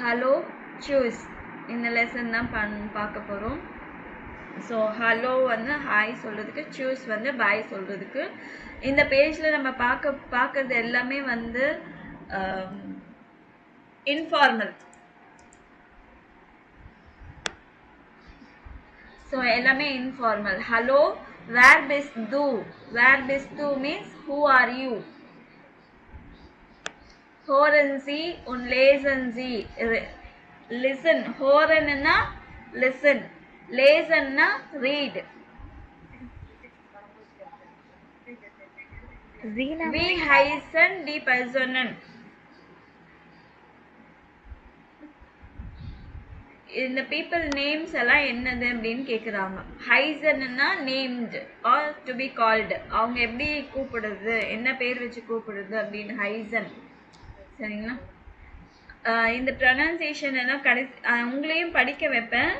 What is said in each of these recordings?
Hello choose இந்த lesson தான் பார்க்க போகிறோம். ஸோ ஹலோ வந்து ஹாய் சொல்கிறதுக்கு, சூஸ் வந்து பாய் சொல்கிறதுக்கு. இந்த பேஜில் நம்ம பார்க்கறது எல்லாமே வந்து இன்ஃபார்மல். ஸோ எல்லாமே இன்ஃபார்மல். ஹலோ, வேர் பிஸ் தூ. வேர் பிஸ் தூ மீன்ஸ் ஹூ ஆர் யூ. ஹோரன் சி உன் லேசன் சி. லிசன். ஹோரன்னா லிசன், லேசன்னா ரீட். வி ஹைசன் டி பர்சனன். இந்த பீப்புள் நேம்ஸ் எல்லாம் என்னது அப்படின்னு கேக்குறாங்க. ஹைசன்னா named or to be called. அவங்க எப்படி கூப்பிடுறது, என்ன பேர் வச்சு கூப்பிடுறது அப்படின்னு ஹைசன். சரிங்களா? இந்த ப்ரொனன்சியேஷன் எல்லாம் உங்களையும் படிக்க வைப்பேன்.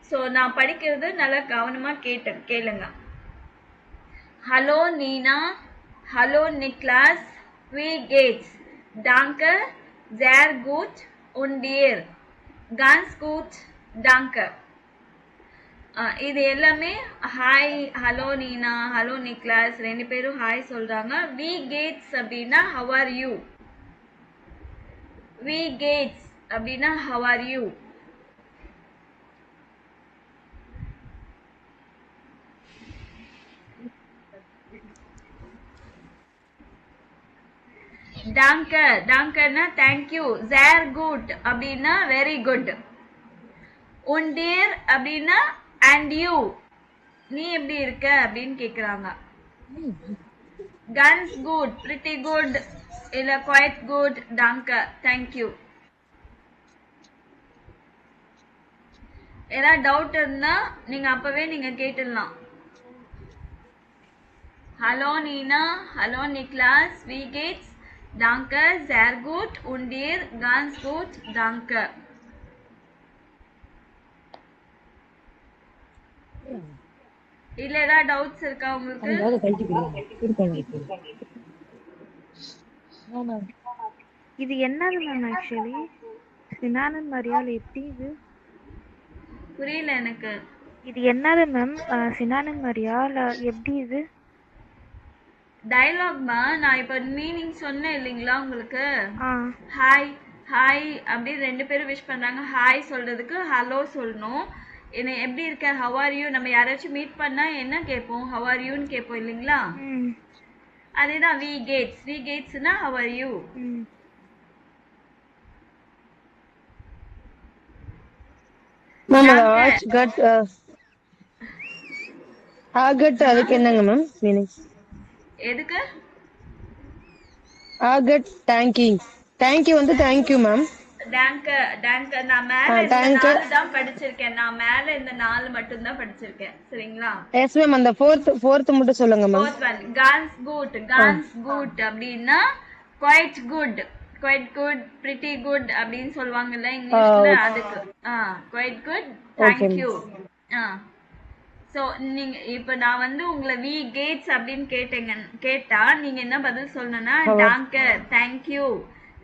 ஸோ நான் படிக்கிறது நல்லா கவனமாக கேளுங்க. ஹலோ நீனா, ஹலோ நிக்லாஸ், வி கேட்ஸ், டாங்க, ஜேர் கூட், உண்டியர், கான்ஸ் கூட், டாங்க. இது எல்லாமே ஹாய். ஹலோ நீனா, ஹலோ நிக்லாஸ் ரெண்டு பேரும் ஹாய் சொல்றாங்க. வி கேட்ஸ் அப்படின்னா ஹவ் ஆர் யூ. வி கேட்ஸ் அப்படின்னா ஹவ் ஆர் யூ. டாங்க, டாங்கன்னா தேங்க்யூ. ஜேர் குட் அப்படின்னா வெரி குட். உண்டியர் அப்படின்னா அண்ட் யூ, நீ எப்படி இருக்க அப்படின்னு கேக்குறாங்க. கன்ஸ் குட், பிரிட்டி குட் இல்ல குவைட் குட், டாங்க, தேங்க்யூ. ஏதாவது டவுட் இருந்தா நீங்க அப்பவே நீங்க கேட்டுடலாம். ஹலோ நீனா, ஹலோ நிக்லாஸ், வி கேட்ஸ், டாங்க, சேர் குட், உண்டியர், கான்ஸ் குட், டாங்க. இல்ல ஏதாவது டவுட்ஸ் இருக்கா உங்களுக்கு? இது என்னது மேம்? ஆக்சுவலி சினானன் மரியாள் எப்படி இது? புரியல எனக்கு. இது என்னது மேம்? சினானன் மரியாள் எப்படி இது? டயலாக்மா. நான் இப்ப மீனிங் சொன்னேன் இல்லைங்களா உங்களுக்கு. ஹாய் ஹாய் அப்படி ரெண்டு பேரும் விஷ் பண்றாங்க. ஹாய் சொல்றதுக்கு ஹலோ சொல்லணும். என்ன எப்படி இருக்க, ஹவ் ஆர் யூ. நம்ம யாராச்சும் மீட் பண்ணா என்ன கேட்போம், ஹவ் ஆர் யூன்னு கேட்போம் இல்லைங்களா. அதேதான் வி கேட்ஸ். வி கேட்ஸ்னா ஹவ் ஆர் யூ. அதுக்கு என்னங்க மேம் மீனிங்? எதுக்கு ஆகட்? தேங்க்யூ. தேங்க்யூ வந்து தேங்க்யூ மேம். டாங்க, டாங்க. நான் மேல இந்த 4 தான் படிச்சிருக்கேன். நான் மேல இந்த 4 மட்டும் தான் படிச்சிருக்கேன். சரிங்களா? Yes ma'am. அந்த fourth மட்டும் சொல்லுங்க மேம். fourth one கான்ஸ் குட். கான்ஸ் குட் அப்படின்னா quite good. Quite good, pretty good அப்படின்னு சொல்லுவாங்கல்ல இங்கிலீஷ்ல. அதுக்கு குவைட் குட், தேங்க்யூ. ஸோ நீங்க இப்ப நான் வந்து உங்களை வி கேட்ஸ் அப்படின்னு கேட்டா நீங்க என்ன பதில் சொல்லணும்னா டாங்க, தேங்க்யூ.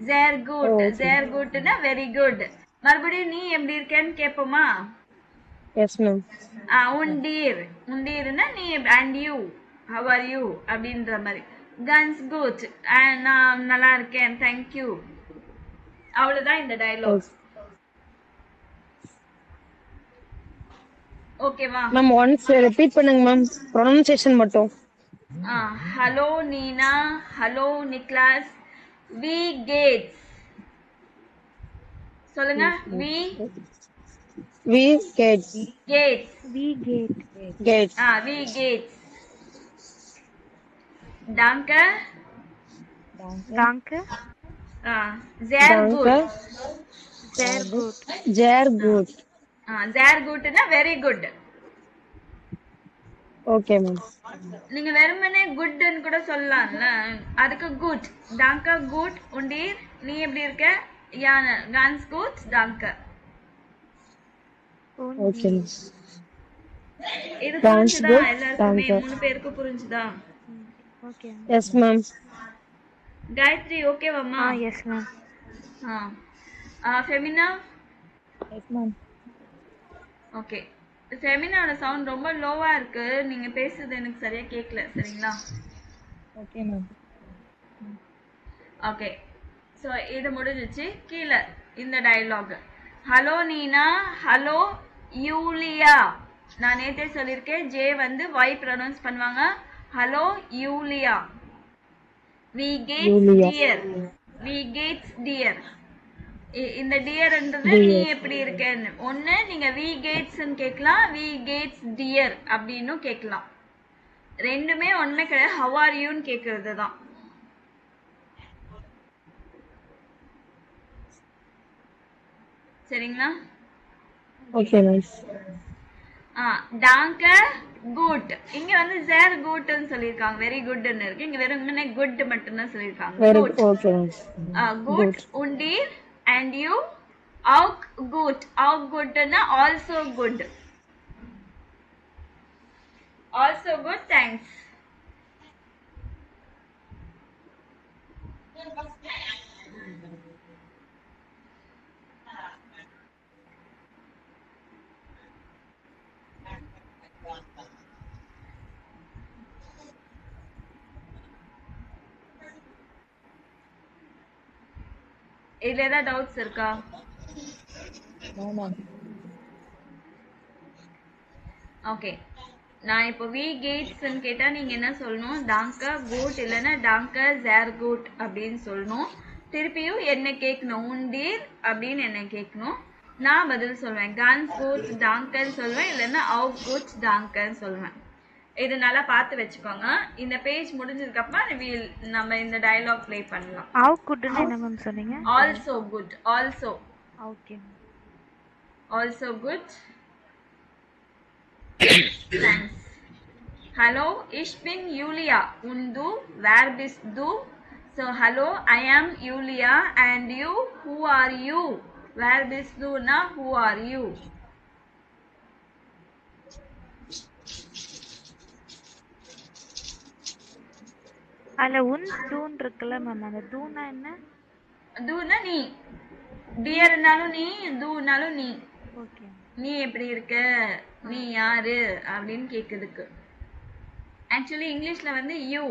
ஜேர் குட். ஜேர் குட்னா வெரி குட். மறுபடியும் நீ எப்படி இருக்கேன்னு கேட்போமா? Yes ma'am. உண்டீர். உண்டீர்னா நீ and you, have are you அப்படின்ற மாதிரி. கன்ஸ் குட், நான் நல்லா இருக்கேன், தேங்க்யூ. அவ்வளவுதான் இந்த டயலாக். ஓகேவா மேம்? ஒன்ஸ் ரிப்பீட் பண்ணுங்க மேம், ப்ரொனன்சியேஷன் மட்டும். ஹலோ நீனா, ஹலோ நிக்லாஸ், வி கேட்ஸ். சொல்லுங்க. வி கேட்ஸ். கேட்ஸ். வி கேட். கேட்ஸ். வி கேட்ஸ். டாங்க, டாங்க. ஜேர் குட். ஜேர் குட். ஜேர் குட். ஜேர் குட்னா வெரி குட். Okay ma'am. நீங்க வெறுமனே குட்னு கூட சொல்லலாம்ல. அதுக்கு குட். டாங்க குட். உண்டீர், நீ எப்படி இருக்க, யான் கான்ஸ் குட், டாங்க. ஓகே. இது புரிஞ்சுதா எல்லாருக்குமே? 3 பேருக்கு புரிஞ்சுதா? ஓகே. Yes ma'am. காயத்ரி ஓகேவாம்மா? Yes ma'am. Femina. Yes ma'am. Okay. ஃபெமினாவோட சவுண்ட் ரொம்ப லோவா இருக்கு. நீங்க பேசுறது எனக்கு சரியா கேட்கல. சரிங்களா? Okay ma'am. ஓகே. ஸோ இது முடிஞ்சிச்சு. கீழே இந்த டயலாக். ஹலோ நீனா, ஹலோ யூலியா. நான் நேற்றே சொல்லியிருக்கேன், ஜே வந்து ஒய் ப்ரொனவுன்ஸ் பண்ணுவாங்க. ஹலோ யூலியா. வி கேட்ஸ் டியர். வி கேட்ஸ் டியர். இந்த டியர்ன்றது நீ எப்படி இருக்கேன்னு. ஒன்று நீங்கள் வி கேட்ஸ்ன்னு கேட்கலாம், வி கேட்ஸ் டியர் அப்படின்னு கேட்கலாம். ரெண்டுமே ஒன்றுமே கிடையாது. ஹவ் ஆர் யூன்னு கேட்கறது தான். சரிங்களா? Okay nice. டாங்க குட். இங்க வந்து சேர் குட்னு சொல்லிருக்காங்க. வெரி குட்னு இருக்கு. இங்க வெறும் குட் மட்டும் தான் சொல்லிருக்காங்க. Very good. Okay nice. குட் உண்டீர் அண்ட் யூ ஆக் குட். ஆக் குட்னா also good. Also good. Thanks. இதுல ஏதாவது டவுட்ஸ் இருக்கா? ஓகே. நான் இப்போ வி கேட்ஸ்ன்னு கேட்டா நீங்க என்ன சொல்லணும்? டாங்க குட் இல்லைன்னா டாங்க ஜேர் குட் அப்படின்னு சொல்லணும். திருப்பியும் என்ன கேட்கணும்? உண்டீர் அப்படின்னு என்ன கேட்கணும். நான் பதில் சொல்வேன். கன் குட் டாங்கன்னு சொல்லுவேன், இல்லைன்னா அவுட் குட் டாங்கன்னு சொல்லுவேன். இது நல்லா பார்த்து வச்சுக்கோங்க. இந்த பேஜ் முடிஞ்சதுக்கு அப்புறம் நம்ம இந்த டயலாக் ப்ளே பண்ணலாம். ஹவ் குட்னு என்ன மேம் சொன்னீங்க? Also good. Also. Okay. Also good. Thanks. Hello, ich bin Julia. Und du, wer bist du? So, hello, I am Julia. And you, who are you? Where bist du na? Who are you? அதுல உன் தூன் இருக்குல்ல ma'am, அந்த தூனா என்ன? தூனா நீ. டியர்னாலும் நீ, தூனாலும் நீ. Okay. நீ எப்படி இருக்க, நீ யாரு அப்படின்னு கேட்குறதுக்கு. ஆக்சுவலி இங்கிலீஷ்ல வந்து யூ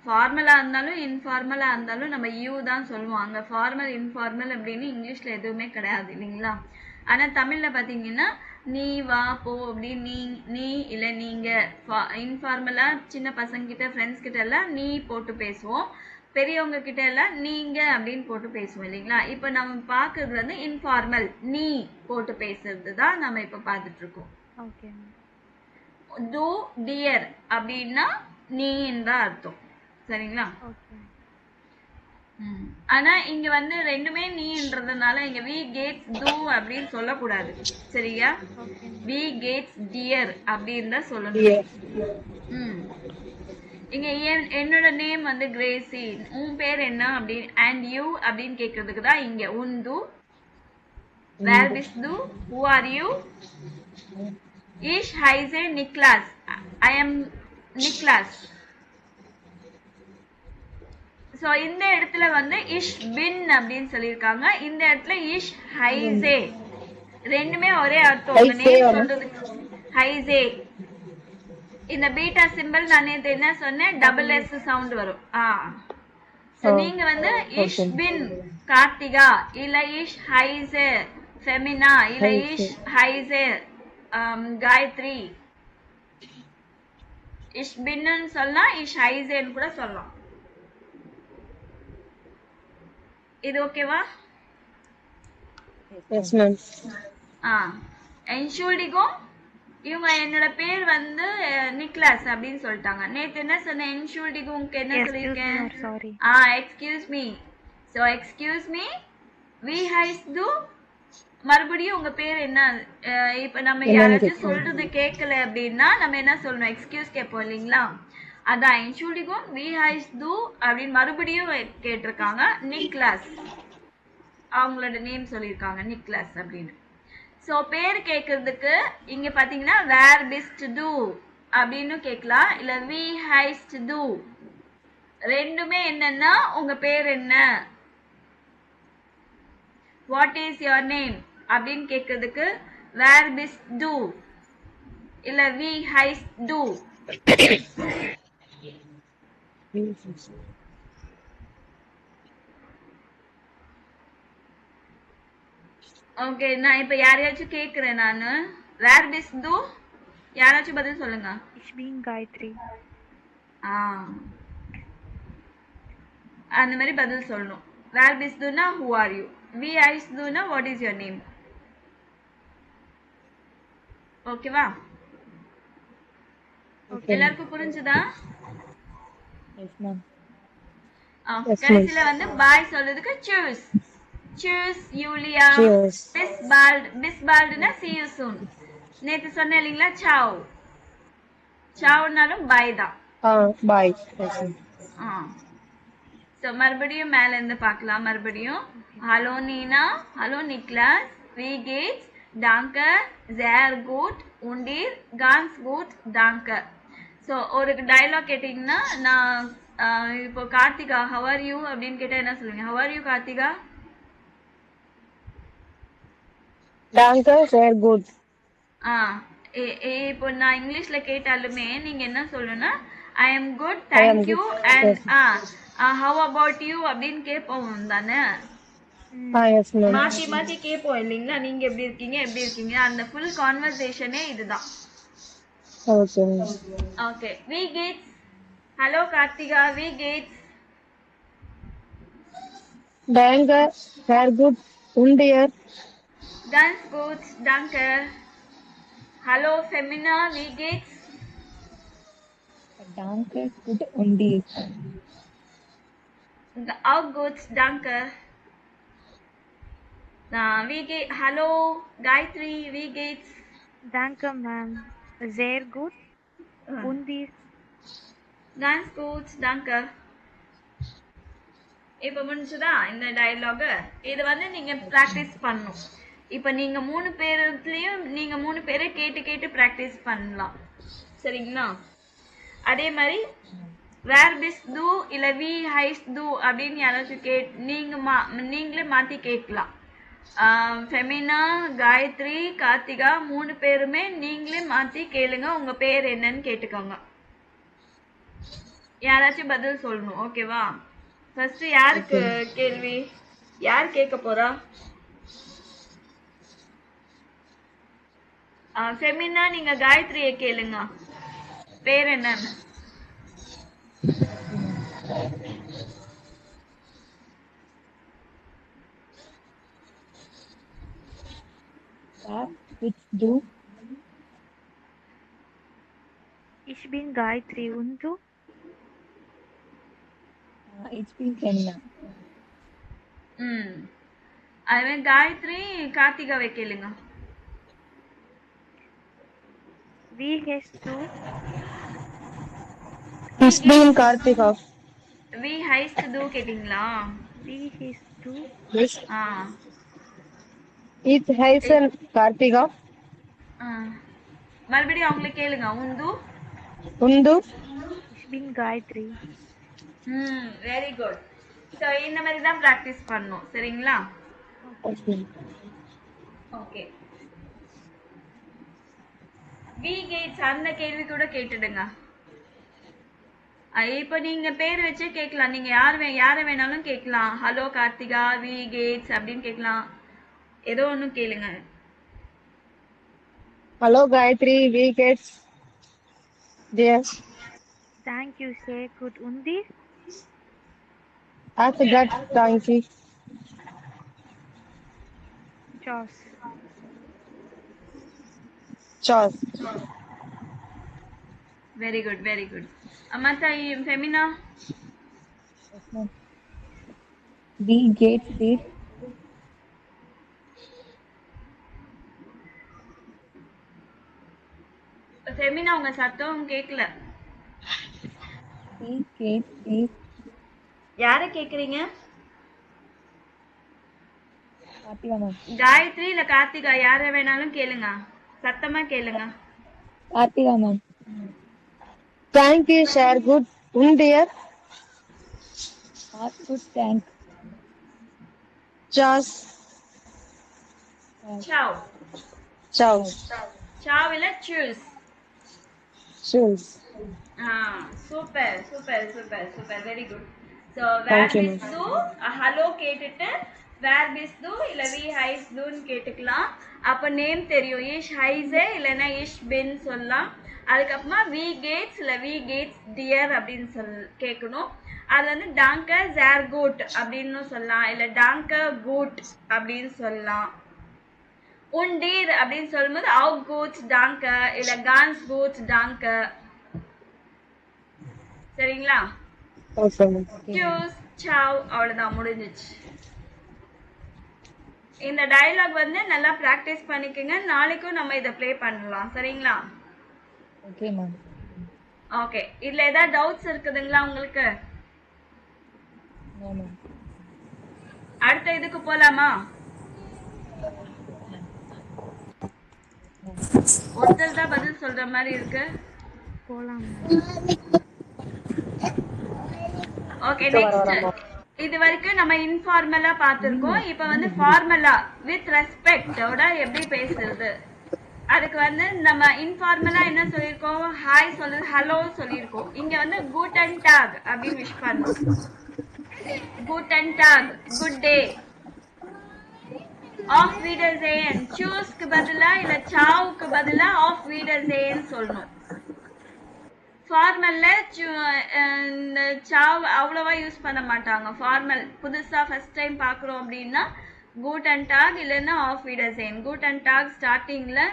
ஃபார்மலா இருந்தாலும் இன்ஃபார்மலா இருந்தாலும் நம்ம யூ தான் சொல்லுவோம். அங்க ஃபார்மல் இன்ஃபார்மல் அப்படின்னு இங்கிலீஷ்ல எதுவுமே கிடையாது இல்லைங்களா? ஆனா தமிழ்ல பாத்தீங்கன்னா நீ வா போ அப்படின்னு நீ இல்ல நீங்க. இன்ஃபார்மலா சின்ன பசங்க கிட்ட ஃப்ரெண்ட்ஸ் கிட்ட எல்லாம் நீ போட்டு பேசுவோம். பெரியவங்க கிட்ட எல்லாம் நீங்க அப்படின்னு போட்டு பேசுவோம் இல்லைங்களா? இப்ப நம்ம பாக்குறது வந்து இன்ஃபார்மல் நீ போட்டு பேசுறது தான் நம்ம இப்ப பாத்துட்டு இருக்கோம். ஓகே. டூ டியர் அப்படின்னா நீன்னு தான் அர்த்தம். சரிங்களா? ஓகே. ஆனா இங்க வந்து ரெண்டுமே நீன்றதுனால இங்க வி கேட்ஸ் டூ அப்படின்னு சொல்லக்கூடாது. சரியா? வி கேட்ஸ் டியர் அப்படின்னு தான் சொல்லணும். இங்க என்னோட நேம் வந்து கிரேசி. உன் பேர் என்ன அப்படின்னு அண்ட் யூ அப்படின்னு கேட்கறதுக்கு தான் இங்க உந்து. வேர் பிஸ் to, who are you? Ich heiße Niklas. I am Niklas. So இந்த இடத்துல வந்து இஷ் பின் அப்படின்னு சொல்லியிருக்காங்க. இந்த இடத்துல இஷ் ஹைசே. ரெண்டுமே ஒரே அர்த்தம். உங்க நேம் சொல்றதுக்கு ஹைசே. இந்த பீட்டா சிம்பிள் நான் நேத்து என்ன சொன்னேன்? டபுள் எஸ் சவுண்ட் வரும். சோ நீங்க வந்து இஷ் பின் கார்த்திகா இல்ல இஷ் ஹைசே ஃபெமினா இல்ல இஷ் ஹைசே காயத்ரி. இஷ் பின்னு சொல்லலாம், இஷ் ஹைசேன்னு கூட சொல்லலாம். இது ஓகேவா? Yes ma'am. என்ஷூல்டிகும் இவங்க என்னோட பேர் வந்து நிக்லாஸ் அப்படின்னு சொல்லிட்டாங்க. நேத்து என்ன சொன்னேன்? என்ஷூல்டிகும்க்கு என்ன சொல்லியிருக்கேன்? Excuse me. So excuse me, வி ஹைஸ் டு. மறுபடியும் உங்க பேர் என்ன? இப்ப நம்ம யாராச்சும் சொல்றது கேட்கல அப்படின்னா நம்ம என்ன சொல்லணும்? எக்ஸ்கியூஸ் கேட்போம் இல்லைங்களா? அதான் என்ஷூல்டிகும் வி ஹைஸ் டு அப்படின்னு மறுபடியும் கேட்டிருக்காங்க. நிக்லாஸ் அவங்களோட நேம் சொல்லியிருக்காங்க, நிக்லாஸ் அப்படின்னு. ஸோ பேர் கேட்கறதுக்கு இங்க பாத்தீங்கன்னா வேர் பிஸ்ட் டு அப்படின்னு கேட்கலாம், இல்ல வி ஹைஸ்ட் டு. ரெண்டுமே என்னன்னா உங்க பேர் என்ன. வாட் இஸ் யுவர் நேம் அப்படின்னு கேட்கறதுக்கு வேர் பிஸ் டூ இல்ல வி ஹைஸ் டூ. ஓகே, நான் இப்ப யாரையாச்சும் கேக்குறேன் நானு. வேர் பிஸ் டூ, யாராச்சும் பதில் சொல்லுங்க. Ich bin Gayatri. ஆ, அந்த மாதிரி பதில் சொல்லணும். வேர் பிஸ் டூனா ஹூ ஆர் யூ, வி ஐஸ் டூனா வாட் இஸ் யுவர் நேம். ஓகேவா? எல்லாருக்கும் புரிஞ்சுதா? Yes, ma'am. Yes, கடைசியில வந்து பாய் சொல்றதுக்கு choose. Choose Yulia. Cheers. பிஸ்பால்டுனா see you soon. நேத்து சொன்னேன் இல்லைங்களா, சாவ். சாவ்னாலும் பாய் தான். Bye. Yes, ma'am. ஸோ மறுபடியும் மேல இருந்து பார்க்கலாம். மறுபடியும் ஹலோ நீனா, ஹலோ நிக்லாஸ், வி கேட்ஸ், டாங்கர், ஜேர் குட், உண்டீர், கான்ஸ் குட், டாங்கர். ஸோ ஒரு டயலாக் கேட்டிங்கன்னா, நான் இப்போ கார்த்திகா ஹவ் ஆர் யூ அப்படின்னு கேட்டால் என்ன சொல்லுவீங்க? Have are you Karthika? Danke, sehr gut. ஆ, இப்போ நான் இங்கிலீஷ்ல கேட்டாலுமே நீங்க என்ன சொல்லணும்னா I am good, I am thank you good. And how about you அப்படின்னு கேட்போம் தானே. Yes, ma'am. மாத்தி மாத்தி கேட்போம் இல்லைங்களா, நீங்க எப்படி இருக்கீங்க எப்படி இருக்கீங்க, அந்த ஃபுல் கான்வர்சேஷனே இதுதான். Okay, ma'am. ஓகே, வி கேட்ஸ். ஹலோ கார்த்திகா, வி கேட்ஸ். Danke, sehr gut. Und dir? Ganz gut, danke. Hallo Femina, wie geht's? Danke, gut. Und dir? Auch gut, danke. Hallo Gayatri, wie geht's? Danke, ma'am. Sehr gut. Und dir? Ganz gut, danke. இப்போ முடிஞ்சதா இந்த dialogue? இது வந்து நீங்க practice பண்ணணும். இப்போ நீங்க 3 பேர்லயும் நீங்க 3 பேரை கேட்டு கேட்டு பிராக்டிஸ் பண்ணலாம், சரிங்களா? அதே மாதிரி வேர் பிஸ் டூ இல்ல வி ஹைஸ் டூ அப்படின்னு யாராச்சும் நீங்களே மாத்தி கேட்கலாம். ஃபெமினா, காயத்ரி, கார்த்திகா 3 பேருமே நீங்களே மாத்தி கேளுங்க, உங்க பேர் என்னன்னு கேட்டுக்கோங்க. யாராச்சும் பதில் சொல்லணும், ஓகேவா? ஃபர்ஸ்ட் யாருக்கு கேள்வி? யார் கேட்க போறா? ஃபெமினா, நீங்க காயத்ரியை கேளுங்க, பேர் என்னன்னு. Which do? Ich bin Gayatri. Und du? Ich bin Kenya. அதுவே காயத்ரி கார்த்திகாவை கேளுங்க. Wie heißt du? Ich bin Kartika. வி ஹைஸ்ட் டூ கேட்டிங்களா? Wie heißt du? Yes. It It heißen Kartika. மறுபடியும் அவங்கள கேளுங்க. உந்து. Und du? Ich bin Gayatri. Very good. So இந்த மாதிரி தான் ப்ராக்டிஸ் பண்ணணும், சரிங்களா? Okay. ஓகே, வி கேட்ஸ் அந்த கேள்வி கூட கேட்டுடுங்க. இப்போ நீங்க பேர் வச்சு கேட்கலாம், நீங்க யாரை வேணாலும் கேட்கலாம். ஹலோ கார்த்திகா, வி கேட்ஸ் அப்படின்னு கேட்கலாம், ஏதோ ஒன்று கேளுங்க. Hallo Gayatri, wie geht's dir? Thank you, sehr gut. Und dir? Ach Gott, danke. Tschüss. Ciao. Very good, very good. மற்ற Femina? Wie geht's dir? Femina, உங்க சத்தம் கேட்கல. Wie geht's dir? யாரை கேக்குறீங்க? Kartika ma'am. காயத்ரி இல்ல கார்த்திகா, யாரை வேணாலும் கேளுங்க, சத்தமா கேளுங்க. Kartika ma'am. Thank you, sehr gut. Und dir? Ach gut, thank. Tschüss. சாவ். Ciao. சாவ் இல்ல சூஸ். Shoes. Super super super super, very good. So Thank வேர் you, பிஸ் டூ ஹலோ கேட்டுட்டு வேர் பிஸ் டூ இல்லை வி ஹைஸ் டூன்னு கேட்டுக்கலாம். அப்போ நேம் தெரியும். இஷ் ஹைஸே இல்லைன்னா இஷ் பின் சொல்லலாம். அதுக்கப்புறமா வி கேட்ஸ் இல்லை வி கேட்ஸ் டியர் அப்படின்னு கேட்கணும். அது வந்து டாங்கர் ஜேர் கூட் அப்படின்னு சொல்லலாம், இல்லை டாங்கர் கூட் அப்படின்னு சொல்லலாம். உண்டீர் அப்படின்னு சொல்லும்போது அவுட் கூட்ஸ் டாங்கர் இல்லை கான்ஸ் கூட்ஸ் டாங்கர். சரிங்களா? Okay. சூஸ் சாவ், அவ்வளோதான், முடிஞ்சிச்சு. இந்த டயலாக் வந்து நல்லா ப்ராக்டிஸ் பண்ணிக்கோங்க. நாளைக்கும் நம்ம இதை ப்ளே பண்ணலாம். சரிங்களா? Okay, ma'am. ஓகே. இதில் ஏதாவது டவுட்ஸ் இருக்குதுங்களா உங்களுக்கு? No, ma'am. அடுத்த இதுக்கு போலாமா? ஒருத்தர் தான் பதில் சொல்ற மாதிரி இருக்கு. போலாம். Okay, next. இது வரைக்கும் நம்ம இன்ஃபார்மலா பார்த்திருக்கோம். இப்போ வந்து ஃபார்மலா வித் ரெஸ்பெக்டோட எப்படி பேசுறது, அதுக்கு வந்து நம்ம இன்ஃபார்மலா என்ன சொல்லியிருக்கோம்? ஹாய் சொல்லுது, ஹலோ சொல்லியிருக்கோம். இங்க வந்து கூட்டன் டாக் அப்படின்னு விஷ் பண்ணோம். கூட்டன் டாக், குட் டே. ஆஃப் வீடர்சேன், சூஸ்க்கு பதிலா இல்ல சாவுக்கு பதிலா ஆஃப் வீடர்சேன் சொல்லணும். ஃபார்மல்ல இந்த சாவ் அவ்வளோவா யூஸ் பண்ண மாட்டாங்க. ஃபார்மல் புதுசா ஃபர்ஸ்ட் டைம் பார்க்குறோம் அப்படின்னா கூட்டன் டாக் இல்லைன்னா ஆஃப் வீடர்சேன். கூட்டன் டாக் ஸ்டார்டிங்ல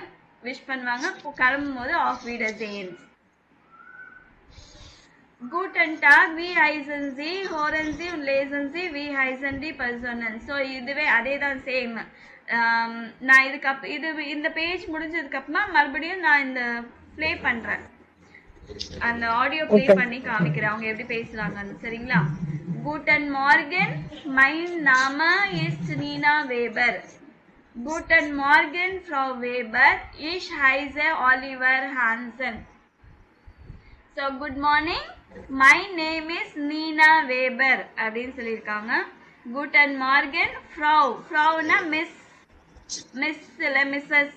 விஷ் பண்ணுவாங்க, கிளம்பும் போது of வீடர்சேன். Guten Tag, wie heißen Sie, hören Sie und lesen Sie, wie heißen die Personen. So இதுவே அதே தான் சேம். நான் இந்த பேஜ் முடிஞ்சதுக்கு அப்புறமா மறுபடியும் நான் இந்த ப்ளே பண்றேன், அந்த ஆடியோ ப்ளே பண்ணி காமிக்கிறேன் அவங்க எப்படி பேசுறாங்கன்னு. சரிங்களா? Guten Morgen, mein Name ist Nina Weber. Guten Morgen, Frau Weber. Ich heiße Oliver Hansen. So good morning, my name is Nina Weber அப்படின்னு சொல்லியிருக்காங்க. Guten Morgen, Frau. Frauனா மிஸ், மிஸ் இல்ல Mrs.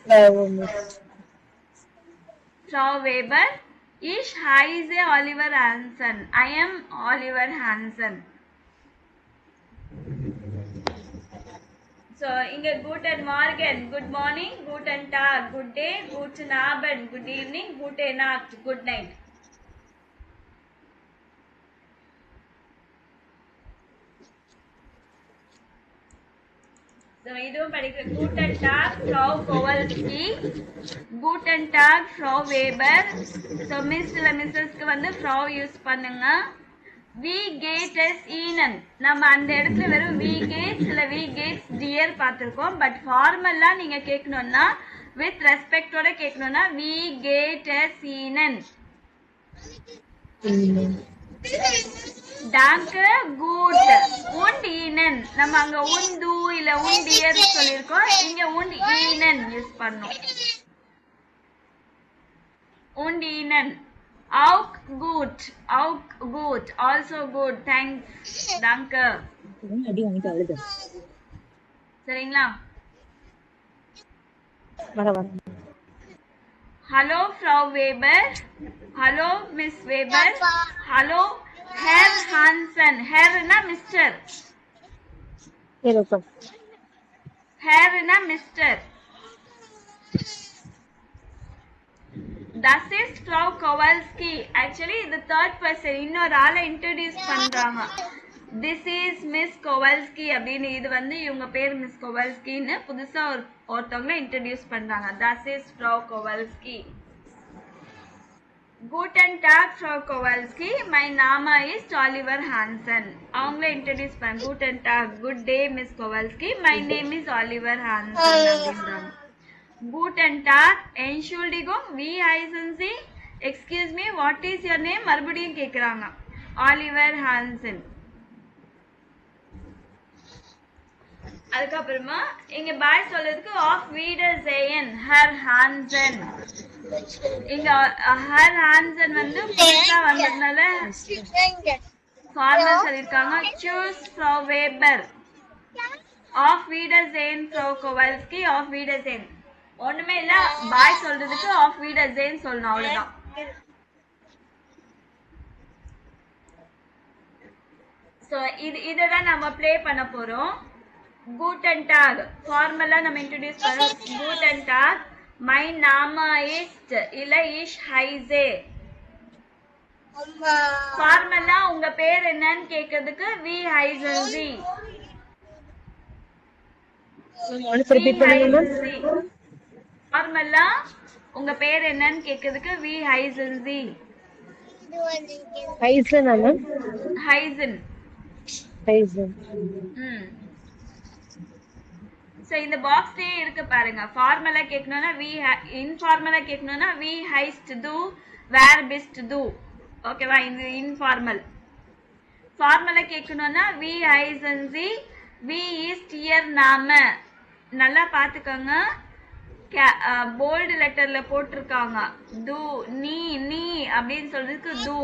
Frau Weber. Ich heiße Oliver Hansen. I am Oliver Hansen. So இங்க guten Morgen, good morning, guten Tag, good day, guten Abend, good evening, gute Nacht, good night. So இதுவும் படிக்கிற. Guten Tag, Frau Kowalski. Guten Tag, Frau Weber. So miss இல்ல மிஸ்ஸஸ்க்கு வந்து Frau use பண்ணுங்க. Wie geht es Ihnen? நம்ம அந்த இடத்துல வெறும் wie geht's இல்ல wie geht's dear பார்த்திருக்கோம். பட் ஃபார்மலா நீங்க கேட்கணும்னா வித் ரெஸ்பெக்டோட கேட்கணும்னா wie geht es Ihnen? Danke, gut. Und Ihnen. நம்ம அங்க உண்டு இல்ல உண்டியர் சொல்லிருக்கோம், இங்க und Ihnen யூஸ் பண்ணோம். Und Ihnen. Auch gut, auch gut, also good, thanks, danke. சரிங்களா? Hallo Frau Weber. Hallo Miss Weber. Hallo Herr Hansen. Herr na Mr. Herr na Mr. Das ist Frau Kowalski. Actually the third person இன்னொரு ஆளை introduce பண்றாங்க. This is Miss Kowalski அப்படின்னு. இது வந்து இவங்க பேர் miss கோவல்ஸ்கின்னு புதுசா ஒருத்தவங்க இன்ட்ரோடியூஸ் பண்றாங்க. Das ist Frau Kowalski. Guten Tag, Frau Kowalski. My name is Oliver Hansen. அவங்கள இன்ட்ரோடியூஸ் பண்ண. Guten Tag, good day, Miss Kowalski. My name is Oliver Hansen அப்படின்றாங்க. Guten Tag, Entschuldigung, wie heißen Sie? Excuse me, what is your name? மறுபடியும் கேக்குறாங்க. Oliver Hansen. அதுக்கப்புறமா இங்க பாய் சொல்றதுக்கு of வீடர்சேன், her Hanson. இங்க her Hanson வந்து புதுசா வந்ததுனால ஃபார்மல் சொல்லிருக்காங்க. Choose fro wafer. ஆஃப் வீடர்சேன் ஃப்ரோ கோவல்ஸ்கி ஆஃப் வீடர்சேன். ஒண்ணுமே இல்ல, பாய் சொல்றதுக்கு ஆஃப் வீடர்சேன் சொல்லணும், அவ்வளவுதான். சோ இததான் நம்ம ப்ளே பண்ண போறோம். கூட்டன் டாக் ஃபார்மலா நம்ம இன்ட்ரோடியூஸ் பண்ணோம். கூட்டன் டாக், மை நாம இஸ்ட் இல்ல இஷ் ஹைசே. ஃபார்மலா உங்க பேர் என்னன்னு கேக்குறதுக்கு வி ஹைசன் சி. ஃபார்மலா உங்க பேர் என்னன்னு கேக்குறதுக்கு வி ஹைசன் சி. ஹைசன் அண்ணா. ஹைசன். ஹைசன். சோ இந்த பாக்ஸ்லயே இருக்கு பாருங்க. ஃபார்மலா கேக்கணும்னா வி, இன்ஃபார்மலா கேக்கணும்னா வி ஹைஸ்ட் டு, வேர் பிஸ்ட் டு. ஓகேவா? இது இன்ஃபார்மல். ஃபார்மலா கேக்கணும்னா வி ஹைசன் சி, வி ஈஸ்ட் இயர் நாம. நல்லா பாத்துக்கோங்க, போல்டு லெட்டர்ல போட்டிருக்காங்க. டு, நீ, நீ அப்படின்னு சொல்றதுக்கு டு.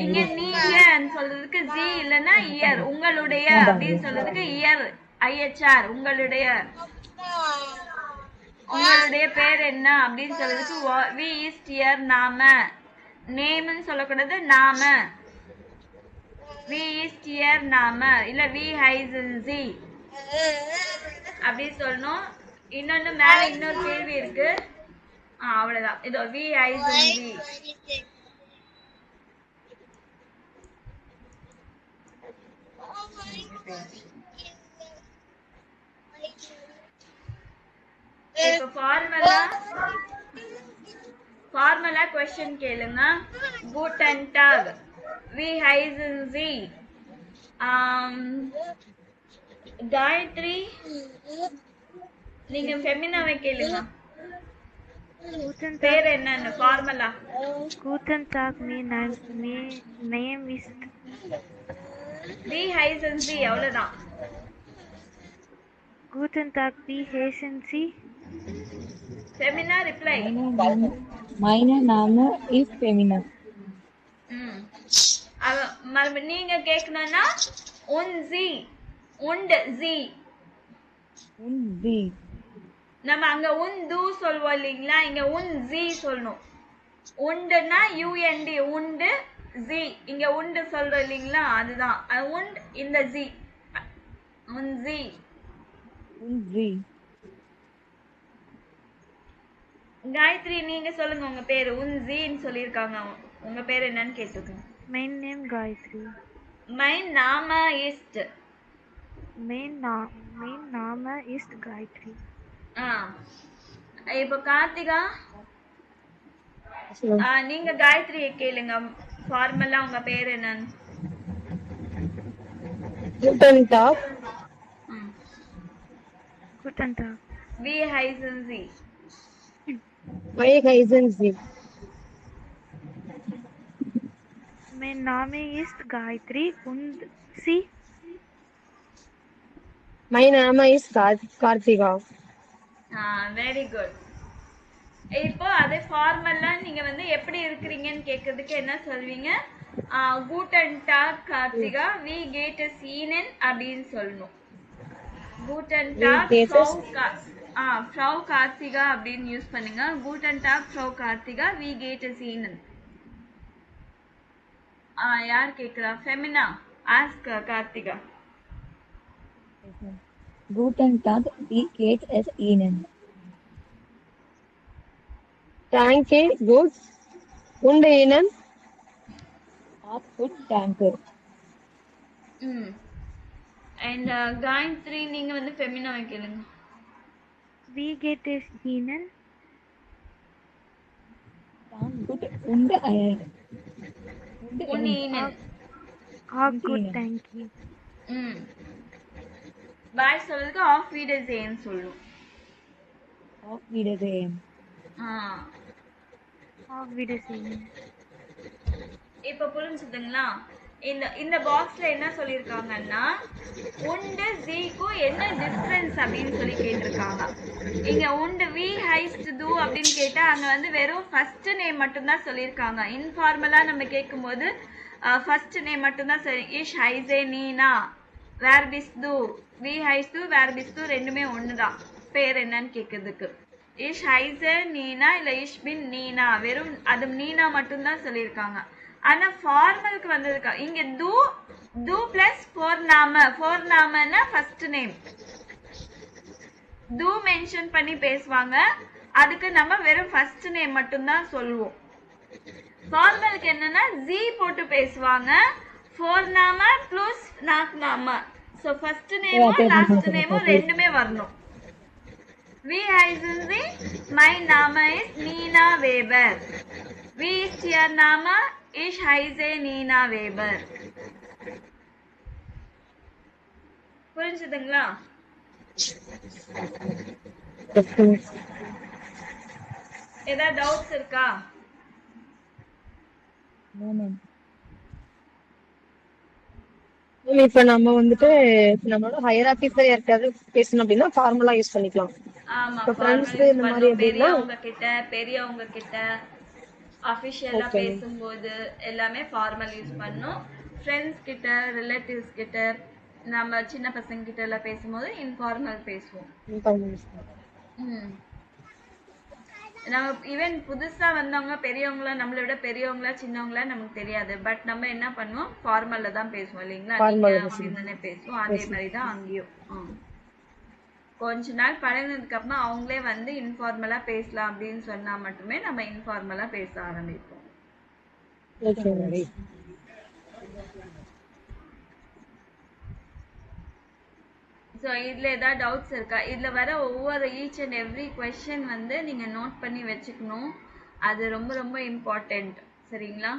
இங்க நீங்கன்னு சொல்றதுக்கு ஜி இல்லன்னா இயர். உங்களுடைய அப்படின்னு சொல்றதுக்கு இயர், ஐஎச்ஆர். உங்களுடைய, உங்களுடைய பேர் என்ன அப்படின்னு சொல்றதுக்கு வி ஈஸ்ட் இயர் நாம. நேம்னு சொல்லக்கூடாது, நாம. வி ஈஸ்ட் இயர் நாம இல்ல வி ஹைசன் சி அப்படி சொல்லணும். இன்னொன்னு மேல இன்னொரு கேள்வி இருக்கு, அவ்வளவுதான். இதோ வி ஹைசன் சி. இப்ப ஃபார்மலா क्वेश्चन கேளுங்க. கூட்டன் டாக், வி ஹைசன் சி. காயத்ரி நீங்க ஃபெமினாவை கேளுங்க. பேர் என்னன்னு ஃபார்மலா. Guten Tag, name is வி ஹைசன் சி, அவ்வளவுதான். Guten Tag, wie heißen Sie? Femina reply. meine Name ist Femina. நீங்க கேக்கணும்னா உன் ஜி, உண்ட் ஜி. Und Sie. நம்ம அங்க உன் து சொல்வோம் இல்லீங்களா, இங்க உன் ஜி சொல்லணும். உண்டுன்னா யுஎன்டி, உண்டு. ஜி இங்க உண்டு சொல்றோம் இல்லீங்களா, அதுதான் உண்ட். இந்த ஜி, உன் ஜி. Und Sie. காயத்ரி நீங்க சொல்லுங்க உங்க பேரு. உன் ஜின்னு சொல்லிருக்காங்க, உங்க பேர் என்னன்னு கேட்டுக்கோங்க. Mein Name Gayatri. மை நாம இஸ்ட். Mein Name ist Gayatri. இப்ப கார்த்திகா, நீங்க காயத்ரி கேளுங்க. ஃபார்மலா உங்க பேர் என்னன்னு. Guten Tag. Guten Tag. வி ஹைசன் சி. Wie heißen Sie? Mein Name ist Gayatri und Sie? Mein Name ist Karthika. Very good. இப்போ அதே ஃபார்மலா நீங்க வந்து எப்படி இருக்கிறீங்கன்னு கேக்குறதுக்கு என்ன சொல்வீங்க? கூட்டன் டாக் கார்த்திகா, வி கேட் சீனன் அப்படின்னு சொல்லணும். கூட்டன் டாக் ஃப்ரௌ கார்த்திகா அப்படின்னு யூஸ் பண்ணுங்க. கூட்டன் டாக் ஃப்ரௌ கார்த்திகா, வி கேட் சீனன். யார் கேக்குறா? Femina, ask Karthika. Guten Tag, wie geht es Ihnen? Danke, gut. Und Ihnen? Auch gut, danke. And Gayathri நீங்க வந்து ஃபெமினா கேளுங்க. Wie geht es Ihnen? Gut. Und உன்னீனன். Auch gut, thank you. பாய் சொல்றதுக்கு ஆஃப் வீடர்சேன் சொல்லணும். Auf Wiedersehen. Auf Wiedersehen. இப்ப புரிஞ்சுதுங்களா? இந்த பாக்ஸ்ல என்ன சொல்லிருக்காங்கன்னா, உண்டு ஜிக்கும் என்ன டிஃபரன்ஸ் அப்படின்னு சொல்லி கேட்டிருக்காங்க. இங்க உண்டு வி ஹைஸ்ட் டு அப்படின்னு கேட்டா அங்க வந்து வெறும் ஃபர்ஸ்ட் நேம் மட்டும் தான் சொல்லியிருக்காங்க. இன்ஃபார்மலா நம்ம கேட்கும்போது ஃபர்ஸ்ட் நேம் மட்டும் தான் சொல்லி, இஷ் ஹைசே நீனா, வேர் பிஸ் டு, வி ஹைஸ் டு வேர் பிஸ் டு ரெண்டுமே ஒண்ணுதான். பேர் என்னன்னு கேக்குறதுக்கு. இஷ் ஹைஸ நீனா இல்ல இஷ் பின் நீனா, வெறும் அது நீனா மட்டும்தான் சொல்லியிருக்காங்க. ஆனா ஃபார்மலுக்கு வந்ததுக்கா இங்க து பிளஸ் ஃபோர்நாமன்னா ஃபர்ஸ்ட் நேம். து மென்ஷன் பண்ணி பேசுவாங்க, அதுக்கு நம்ம வெறும் ஃபர்ஸ்ட் நேம் மட்டும்தான் சொல்லுவோம். ஃபார்மலுக்கு என்னன்னா ஜி போட்டு பேசுவாங்க, ஃபோர்நாம பிளஸ் நாக்நாம. ஸோ ஃபர்ஸ்ட் நேமும் லாஸ்ட் நேமும் ரெண்டுமே வரணும். Wie heißen Sie? Mein Name ist Nina Weber. Wie ist Ihr Name? Ich heiße Nina Weber. புரிஞ்சுதுங்களா? ஏதாவது டவுட்ஸ் இருக்கா? இப்ப நம்ம வந்துட்டு நம்மளோட ஹையர் ஆபீசர் யாருக்காவது பேசணும் அப்படின்னா ஃபார்முலா யூஸ் பண்ணிக்கலாம். ஆமா, இப்ப ஃப்ரெண்ட்ஸ் ஃபார்மல் இந்த மாதிரி பண்ணணும். அப்படின்னா பெரியவங்க கிட்ட அஃபிஷியலா பேசும்போது எல்லாமே ஃபார்மல் யூஸ் பண்ணணும். ஃப்ரெண்ட்ஸ் கிட்ட, ரிலேட்டிவ்ஸ் கிட்ட, நம்ம சின்ன பசங்க கிட்ட எல்லாம் பேசும்போது இன்ஃபார்மல் பேசுவோம். நம்ம ஈவன் புதுசா வந்தவங்க பெரியவங்களா, நம்மளை விட பெரியவங்களா சின்னவங்களா நமக்கு தெரியாது. பட் நம்ம என்ன பண்ணுவோம், ஃபார்மல்ல தான் பேசுவோம் இல்லைங்களா? அப்படின்னு பேசுவோம். அதே மாதிரிதான் அங்கேயும். கொஞ்ச நாள் பழகினதுக்கு அப்புறம் அவங்களே வந்து இன்ஃபார்மலா பேசலாம் அப்படின்னு சொன்னா மட்டுமே நம்ம இன்ஃபார்மலா பேச ஆரம்பிப்போம். ஸோ இதுல ஏதாவது டவுட்ஸ் இருக்கா? இதுல வர ஒவ்வொரு ஈச் அண்ட் எவ்ரி கொஸ்டின் வந்து நீங்க நோட் பண்ணி வச்சுக்கணும். அது ரொம்ப ரொம்ப இம்பார்ட்டன்ட். சரிங்களா?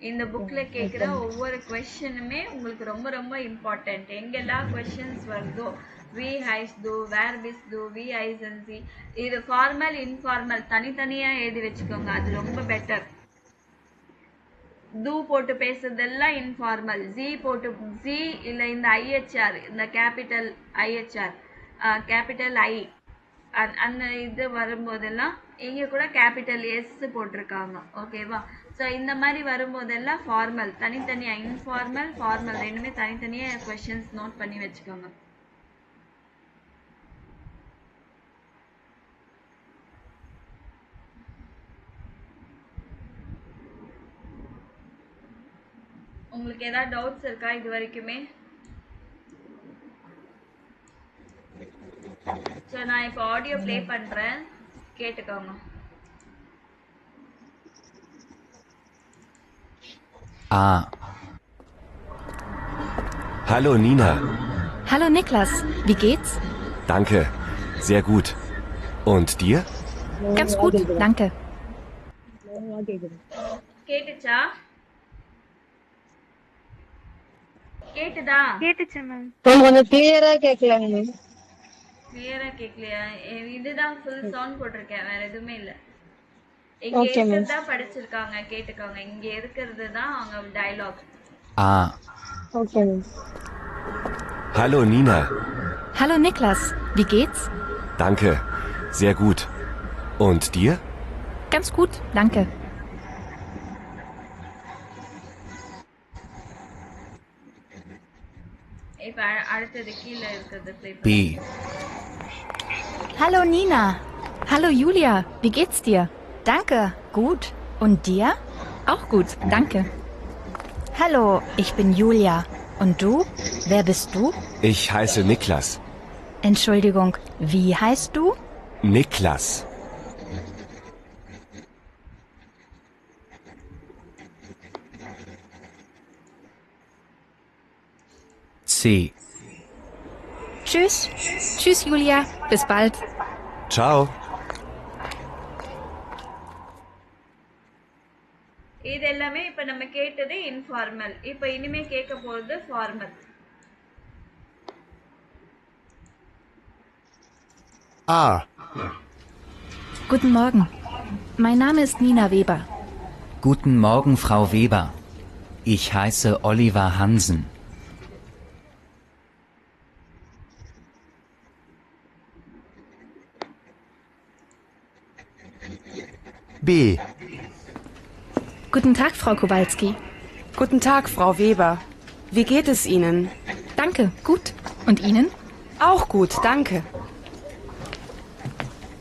இந்த புக்ல கேட்குற ஒவ்வொரு கொஸ்டினுமே உங்களுக்கு ரொம்ப ரொம்ப இம்பார்ட்டன்ட். எங்கெல்லாம் கொஸ்டின்ஸ் வருதோ, வி ஹைஸ் டு, வேர் பிஸ் டு, வி ஹைசன் சி, இது ஃபார்மல் இன்ஃபார்மல் தனித்தனியா எழுதி வச்சுக்கோங்க. அது ரொம்ப பெட்டர். து போட்டு பேசுறதெல்லாம் இன்ஃபார்மல். ஜி போட்டு ஜி இல்ல இந்த ஐஹெச்ஆர், இந்த கேபிட்டல் ஐஹெச்ஆர், கேபிட்டல் ஐ, அந்த இது வரும்போதெல்லாம் இங்க கூட கேபிட்டல் எஸ் போட்டிருக்காங்க. ஓகேவா? ஸோ இந்த மாதிரி வரும்போதெல்லாம் ஃபார்மல். தனித்தனியா இன்ஃபார்மல், ஃபார்மல் ரெண்டுமே தனித்தனியா கொஸ்டின்ஸ் நோட் பண்ணி வச்சுக்கோங்க. உங்களுக்கு ஏதாவது டவுட்ஸ் இருக்கா இது வரைக்குமே? ஸோ நான் இப்போ ஆடியோ ப்ளே பண்றேன், கேட்டுக்கோங்க. Hallo Nina. Hallo Niklas, wie geht's? Danke, sehr gut. Und dir? Ganz gut, danke. கேட்டுச்சா? கேட்டுதா? கேட்டுச்சு மேம். கொஞ்சம் கிளியரா கேட்கலாங்க மேம். கிளியரா கேட்கலையா? இதுதான் ஃபுல் சவுண்ட் போட்டிருக்கேன், வேற எதுவுமே இல்ல. இங்க இருக்கிறதா படிச்சிருக்காங்க, கேட்டுக்கோங்க. இங்க இருக்கிறது தான் அவங்க dialogue. Okay ma'am. Hallo Nina. Hallo Niklas, wie geht's? Danke, sehr gut. Und dir? Ganz gut, danke. இப்ப அடுத்தது கீழே இருக்கிறது play B. Hallo Nina. Hallo Julia, wie geht's dir? Danke, gut. Und dir? Auch gut, danke. Hallo, ich bin Julia. Und du? Wer bist du? Ich heiße Niklas. Entschuldigung, wie heißt du? Niklas. C. Tschüss. Tschüss, Julia. Bis bald. Ciao. இது எல்லாமே இப்ப நம்ம கேட்டது informal. இப்ப இனிமே கேட்க போறது formal. A. Guten Morgen. Mein Name ist Nina Weber. Guten Morgen, Frau Weber. Ich heiße Oliver Hansen. B. Guten Tag, Frau Kowalski. Guten Tag, Frau Weber. Wie geht es Ihnen? Danke, gut. Und Ihnen? Auch gut, danke.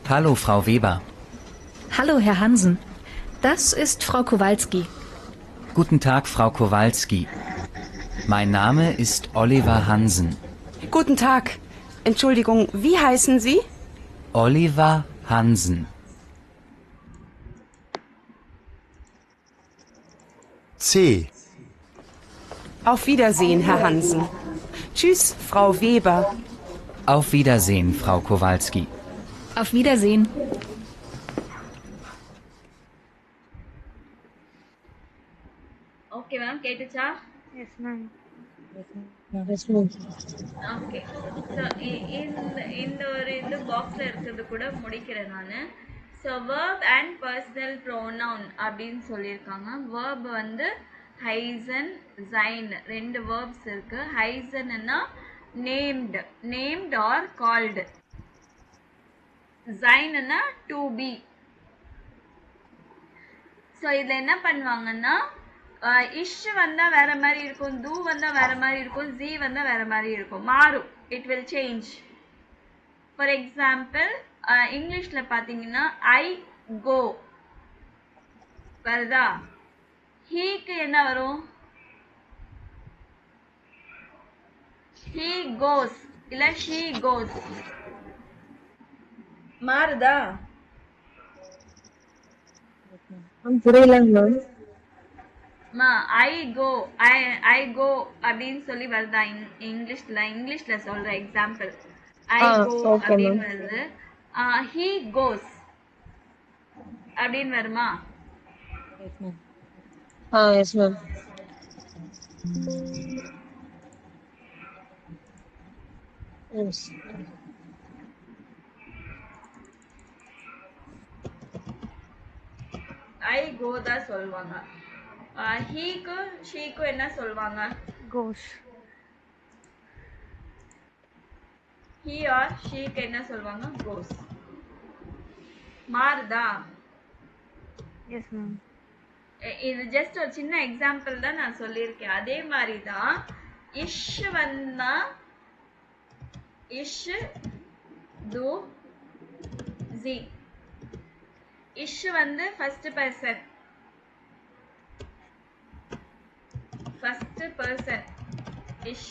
Hallo, Frau Weber. Hallo, Herr Hansen. Das ist Frau Kowalski. Guten Tag, Frau Kowalski. Mein Name ist Oliver Hansen. Guten Tag. Entschuldigung, wie heißen Sie? Oliver Hansen. C. Auf Wiedersehen, Herr Hansen. Tschüss, Frau Weber. Auf Wiedersehen, Frau Kowalski. Auf Wiedersehen. Okay ma'am கேட்டுச்சா? Yes ma'am. Yes, ma'am. Okay. So இந்த ஒரு இது பாக்ஸில் இருக்கிறது கூட முடிக்கிறேன் நான். So verb and personal pronoun அப்படின்னு சொல்லியிருக்காங்க. வேர்ப் வந்து ஹைசன் சைன் ரெண்டு வேர்ப்ஸ் இருக்கு. ஹைசன்னா நேம்டு ஆர் கால்டு. சைன்னா டு பி. ஸோ இதில் என்ன பண்ணுவாங்கன்னா இஷ் வந்தா வேற மாதிரி இருக்கும், தூ வந்தா வேற மாதிரி இருக்கும், ஜி வந்தா வேற மாதிரி இருக்கும், மாறும். It will change. For example இங்கிலீஷ்ல பாத்தீங்கன்னா ஐ கோ வருதா? ஹீக்கு என்ன வரும்? ஹீ கோஸ் இல்ல ஷீ கோஸ். மாறுதா? புரியலங்க மேம். ஐ கோ அப்படின்னு சொல்லி வருதா இங்கிலீஷ்ல சொல்ற எக்ஸாம்பிள் ஐ கோ okay, அப்படின்னு ma'am. வருது. ஹீ கோஸ் அப்படின்னு வருமா? Yes ma'am. எஸ். ஐ கோ தான் சொல்லுவாங்க. ஹீக்கு ஷீக்கு என்ன சொல்லுவாங்க? கோஸ். ஹீ ஆர் ஷீக்கு என்ன சொல்லுவாங்க? கோஸ். மாறுதா? Yes ma'am. இது ஜஸ்ட் ஒரு சின்ன எக்ஸாம்பிள் தான் நான் சொல்லியிருக்கேன். அதே மாதிரி தான் இஷ் வந்தா இஷ் து ஜி. இஷ் வந்து ஃபர்ஸ்ட் பர்சன் இஷ்.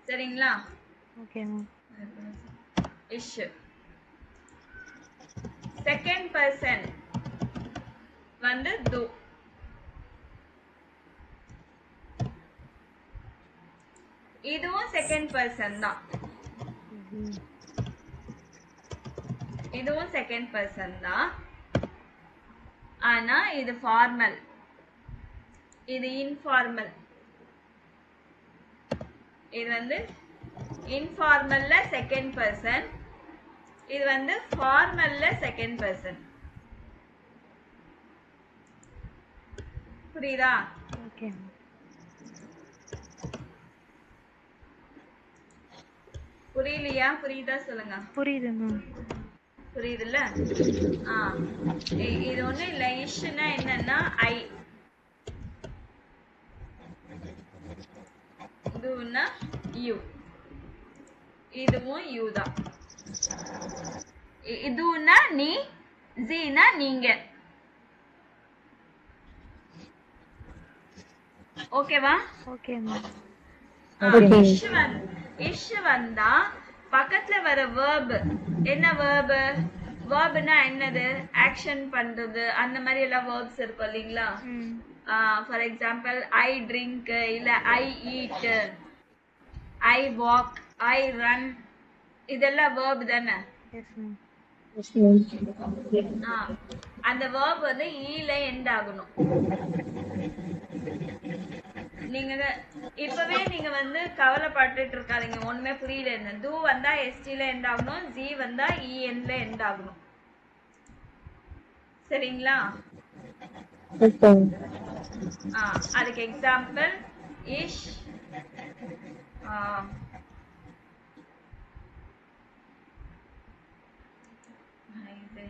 சரிங்களா? Okay ma'am. இஷ். செகண்ட் பர்சன் வந்து து. இதுவும் செகண்ட் பர்சன் தான். இதுவும் செகண்ட் பர்சன் தான். ஆனா இது ஃபார்மல், இது இன்ஃபார்மல். இது வந்து இன்ஃபார்மல்ல செகண்ட் பர்சன், இது வந்து ஃபார்மல்ல செகண்ட் பர்சன். புரியுதா? Okay ma'am. புரியலையா? புரியுதா சொல்லுங்க. புரியுது மேம். புரியுதுல்ல? இது ஒண்ணும் இல்ல. இஷ்னா என்னன்னா ஐ, இதுன்னா யூ, இதுவும் யூ தான். இதுன்னா நீ, ஜீனா நீங்க. ஓகேவா? Okay ma'am. இஷ் வந்தா பக்கத்துல வர verb என்ன verb? verbனா என்னது? ஆக்ஷன் பண்றது. அந்த மாதிரி எல்லாம் verbs இருக்கும் இல்லீங்களா? ஃபார் எக்ஸாம்பிள் ஐ ட்ரிங்க், இல்ல I eat, I walk, I run, இதெல்லாம் verb தானே? Yes ma'am. அந்த verb வந்து ஈல எண்ட் ஆகணும். நீங்க இப்பவே நீங்க வந்து கவலைப்பட்டுட்டு இருக்காதீங்க, ஒண்ணுமே புரியல. என்ன டு வந்தா எஸ்டில எண்ட் ஆகணும், ஜி வந்தா இஎன்ல எண்ட் ஆகணும். சரிங்களா? அதுக்கு எக்ஸாம்பிள் இஷ்,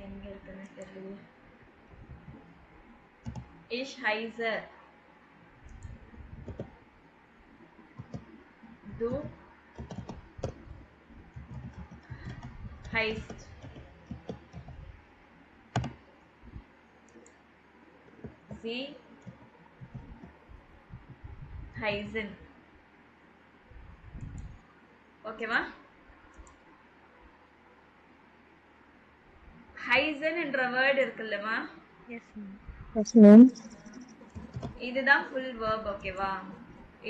எங்க இருக்குன்னு தெரியல. இஷ் ஹைசர், Du heißt Sie heißen. ஓகேவா? ஹைசன் என்ற வேர்ட் இருக்குல்லமா, எஸ் மேம். Yes, ma'am. இதுதான் ஃபுல் verb. ஓகேவா?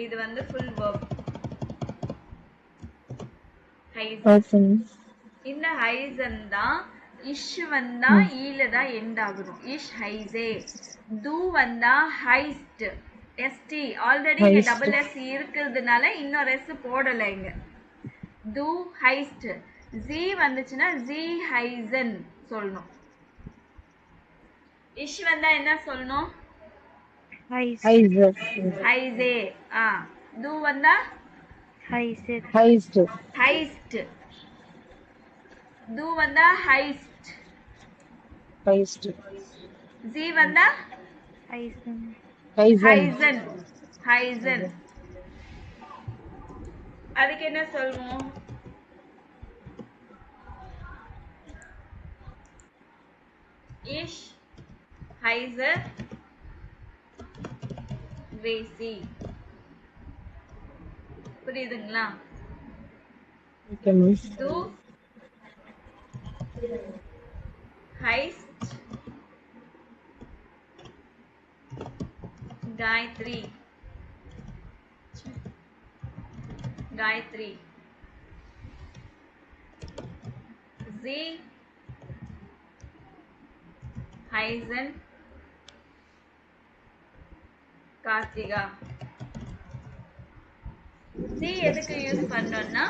இது வந்து ஃபுல் verb. ஹைசன். Okay. இந்த ஹைசன் தான் இஷ் வந்தா ஈல தான் எண்ட் ஆகணும். இஷ் ஹைசே. து வந்தா ஹைஸ்ட். எஸ்டி ஆல்ரெடி இங்க Heist. டபுள் எஸ் இருக்கிறதுனால இன்னொரு எஸ் போடல இங்க. து ஹைஸ்ட். ஜி வந்துச்சுன்னா ஜி ஹைசன் சொல்லணும். இஷ் வந்தா என்ன சொல்லணும்? ஹைஸ் Heiser. ஹைசே. து வந்தா ஹைசெட் Heist. ஹைஸ்ட். து வந்தா ஹைஸ்ட். Heist. ஜி வந்தா ஹைசன் Heisen. ஹைசன். ஹைசன். அதுக்கு என்ன சொல்வோம்? இஷ் ஹைசர் வேசி. புரியுதுங்களா? Okay, ma'am. Du heißt Gayatri. Gayatri. Sie heißen Kartiga. C எதுக்கு யூஸ் பண்ணோம்னா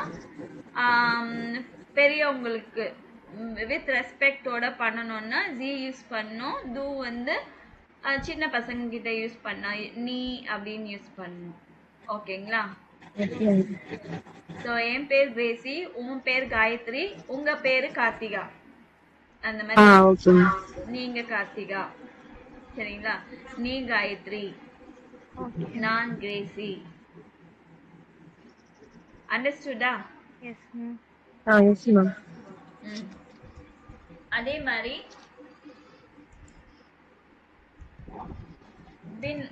பெரியவங்களுக்கு வித் ரெஸ்பெக்டோட பண்ணணும்னா ஜி யூஸ் பண்ணோம். து வந்து சின்ன பசங்க கிட்ட யூஸ் பண்ணா நீ அப்படின்னு யூஸ் பண்ணணும். ஓகேங்களா? Okay. ஸோ என் பேர் பேசி, உன் பேர் காயத்ரி, உங்க பேரு கார்த்திகா. அந்த மாதிரி Okay. நீங்க கார்த்திகா. சரிங்களா? நீ காயத்ரி, நான் கிரேசி. அண்டர்ஸ்டுடா? Yes ma'am. Yes, ma'am. அதே மாதிரி பின்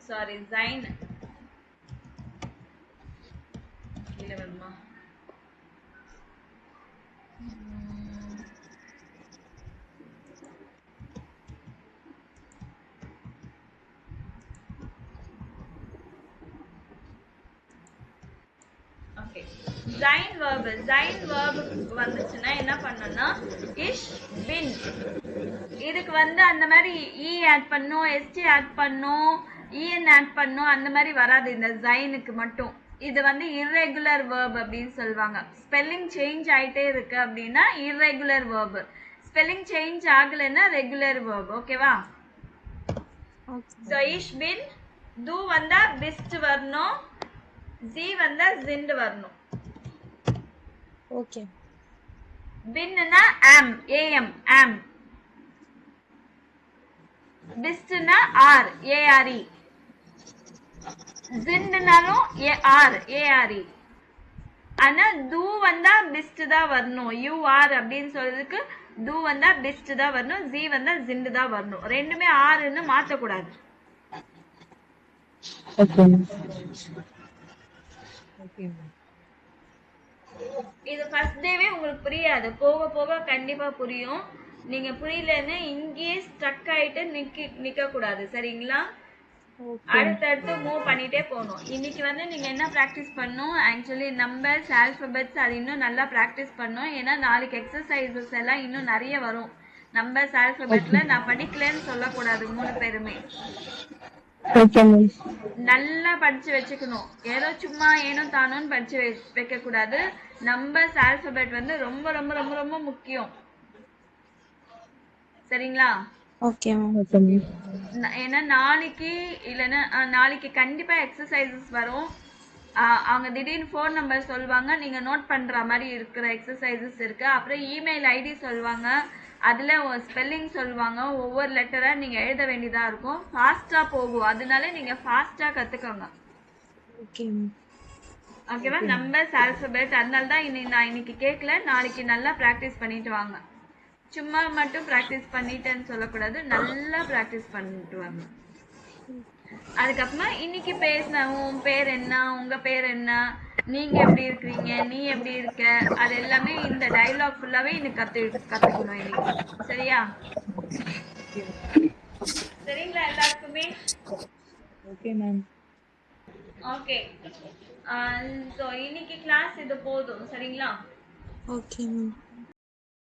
சாரி ஜைன் கீழே வருமா? ஓகே. ஜைன் verb. ஜைன் verb வந்துச்சுன்னா என்ன பண்ணணும்னா இஷ் பின். இதுக்கு வந்து அந்த மாதிரி இ ஆட் பண்ணும், எஸ்டி ஆட் பண்ணும், இஎன் ஆட் பண்ணும், அந்த மாதிரி வராது இந்த ஜைனுக்கு மட்டும். இது வந்து இர்ரெகுலர் verb அப்படின்னு சொல்லுவாங்க. ஸ்பெல்லிங் சேஞ்ச் ஆயிட்டே இருக்கு அப்படின்னா இர்ரெகுலர் verb. ஸ்பெல்லிங் சேஞ்ச் ஆகலைன்னா ரெகுலர் verb. ஓகேவா? ஸோ இஷ் பின். து வந்தா பிஸ்ட் வரணும், ஜி வந்தா ஜிண்ட் வரணும். Okay. பின்னா ஆம், ஏஎம் ஆம். பிஸ்ட்னா ஆர், ஏஆர்இ. ஜிண்ட்னாலும் ஏஆர், ஏஆர்இ. ஆனா து வந்தா பிஸ்ட் தான் வரணும். யூ ஆர் அப்படின்னு சொல்றதுக்கு து வந்தா பிஸ்ட் தான் வரணும், ஜி வந்தா ஜிண்ட் தான் வரணும். ரெண்டுமே ஆறுன்னு மாத்தக்கூடாது. Okay. Okay. இது ஃபர்ஸ்ட் டேவே உங்களுக்கு புரியாது, போக போக கண்டிப்பா புரியும். நீங்க புரியலன்னு இங்கேயே ஸ்ட்ரக் ஆயிட்டு நிக்க கூடாது. சரிங்களா? அடுத்தடுத்து மூவ் பண்ணிட்டே போகணும். இன்னைக்கு வந்து நீங்க என்ன பிராக்டிஸ் பண்ணணும்? ஆக்சுவலி நம்பர்ஸ், ஆல்பபெட்ஸ் அது இன்னும் நல்லா பிராக்டிஸ் பண்ணணும். ஏன்னா நாளைக்கு எக்ஸசைசஸ் எல்லாம் இன்னும் நிறைய வரும். நம்பர்ஸ் ஆல்பபெட்ல நான் படிக்கலன்னு சொல்லக்கூடாது 3 பேருமே. Okay, ma'am. நல்லா படிச்சு வச்சுக்கணும். ஏதோ சும்மா ஏனோ தானோன்னு படிச்சு வைக்க கூடாது. நம்பர்ஸ் ஆல்பபெட் வந்து ரொம்ப ரொம்ப ரொம்ப ரொம்ப முக்கியம். சரிங்களா? Okay, ma'am. Okay, ma'am. ஏன்னா நாளைக்கு இல்லைன்னா நாளைக்கு கண்டிப்பா எக்ஸசைசஸ் வரும். அவங்க திடீர்னு ஃபோன் நம்பர் சொல்லுவாங்க, நீங்க நோட் பண்ற மாதிரி இருக்கிற எக்ஸசைசஸ் இருக்கு. அப்புறம் இமெயில் ஐடி சொல்லுவாங்க, அதுல ஸ்பெல்லிங் சொல்லுவாங்க, ஒவ்வொரு லெட்டரா நீங்க எழுத வேண்டியதா இருக்கும். ஃபாஸ்டா போகும், அதனால நீங்க ஃபாஸ்டா கத்துக்கோங்க. Okay ma'am. ஓகேவா? நம்பர்ஸ், ஆல்பபெட், அதனால தான் நான் இன்னைக்கு கேட்கல, நாளைக்கு நல்லா ப்ராக்டிஸ் பண்ணிட்டு வாங்க. சும்மா மட்டும் ப்ராக்டிஸ் பண்ணிட்டேன்னு சொல்லக்கூடாது, நல்லா ப்ராக்டிஸ் பண்ணிட்டு வாங்க. அதுக்கப்புறமா இன்னைக்கு பேசின உன் பேர் என்ன, உங்க பேர் என்ன, நீங்க எப்படி இருக்கிறீங்க, நீ எப்படி இருக்க, அது எல்லாமே இந்த டயலாக் ஃபுல்லாவே இன்னைக்கு கத்துக்கணும் இன்னைக்கு. சரியா? சரிங்களா எல்லாருக்குமே? Okay ma'am. ஓகே. ஸோ இன்னைக்கு கிளாஸ் இது போதும். சரிங்களா? Okay ma'am.